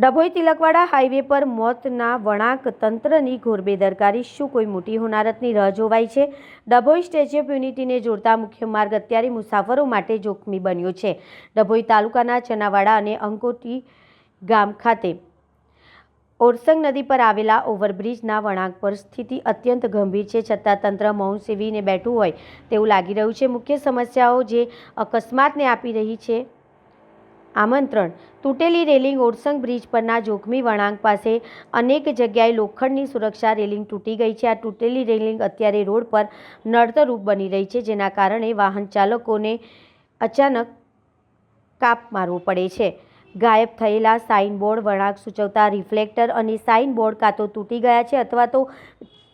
Dabhoi Tilakwada highway પર મોતના વળાંક, તંત્રની ઘોર બેદરકારી, શું કોઈ મોટી હોનારતની રાહ જોવાય છે? ડભોઈ સ્ટેચ્યુ ઓફ યુનિટીને જોડતા મુખ્ય માર્ગ અત્યારે મુસાફરો માટે જોખમી બન્યો છે। ડભોઈ તાલુકાના ચનાવાડા અને અંકોટી ગામ ખાતે ઓરસંગ નદી પર આવેલા ઓવરબ્રિજના વળાંક પર સ્થિતિ અત્યંત ગંભીર છે, છતાં તંત્ર મૌન સેવીને બેઠું હોય તેવું લાગી રહ્યું છે। મુખ્ય સમસ્યાઓ જે અકસ્માતને આપી રહી છે આમંત્રણ: તૂટેલી રેલિંગ, ઓરસંગ બ્રિજ પરના જોખમી વળાંક પાસે અનેક જગ્યાએ લોખંડની સુરક્ષા રેલિંગ તૂટી ગઈ છે। આ તૂટેલી રેલિંગ અત્યારે રોડ પર નડતરરૂપ બની રહી છે, જેના કારણે વાહન ચાલકોને અચાનક કાપ મારવો પડે છે। ગાયબ થયેલા સાઇન બોર્ડ, વળાંક સૂચવતા રિફ્લેક્ટર અને સાઇન બોર્ડ કાં તો તૂટી ગયા છે અથવા તો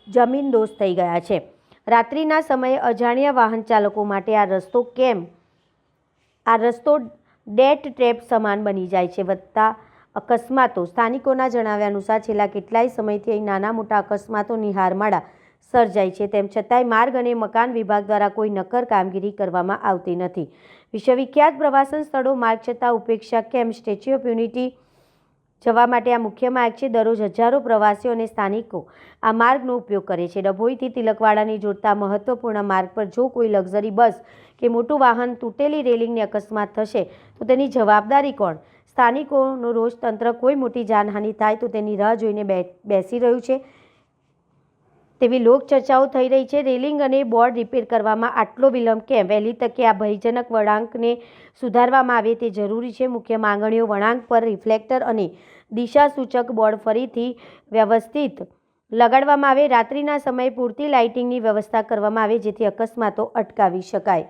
જમીનદોસ્ત થઈ ગયા છે। રાત્રિના સમયે અજાણ્યા વાહન ચાલકો માટે આ રસ્તો ડેથ ટ્રેપ સમાન બની જાય છે। વધતા અકસ્માતો: સ્થાનિકોના જણાવ્યા અનુસાર છેલ્લા કેટલાય સમયથી અહીં નાના મોટા અકસ્માતોની હારમાળા સર્જાય છે, તેમ છતાંય માર્ગ અને મકાન વિભાગ દ્વારા કોઈ નક્કર કામગીરી કરવામાં આવતી નથી। વિશ્વવિખ્યાત પ્રવાસન સ્થળો માર્ગ છતાં ઉપેક્ષા કેમ? સ્ટેચ્યુ ઓફ યુનિટી જવા માટે આ મુખ્ય માર્ગ છે। દરરોજ હજારો પ્રવાસીઓ અને સ્થાનિકો આ માર્ગનો ઉપયોગ કરે છે। ડભોઈથી તિલકવાડાને જોડતા મહત્વપૂર્ણ માર્ગ પર જો કોઈ લક્ઝરી બસ કે મોટું વાહન તૂટેલી રેલિંગને અકસ્માત થશે તો તેની જવાબદારી કોણ? સ્થાનિકોનો રોષ: તંત્ર કોઈ મોટી જાનહાનિ થાય તો તેની રાહ જોઈને બેસી રહ્યું છે તેવી લોકચર્ચાઓ થઈ રહી છે। રેલિંગ અને બોર્ડ રિપેર કરવામાં આટલો વિલંબ કેમ? વહેલી તકે આ ભયજનક વળાંકને સુધારવામાં આવે તે જરૂરી છે। મુખ્ય માંગણીઓ: વળાંક પર રિફ્લેક્ટર અને દિશાસૂચક બોર્ડ ફરીથી વ્યવસ્થિત લગાડવામાં આવે, રાત્રિના સમયે પૂરતી લાઇટિંગની વ્યવસ્થા કરવામાં આવે જેથી અકસ્માતો અટકાવી શકાય।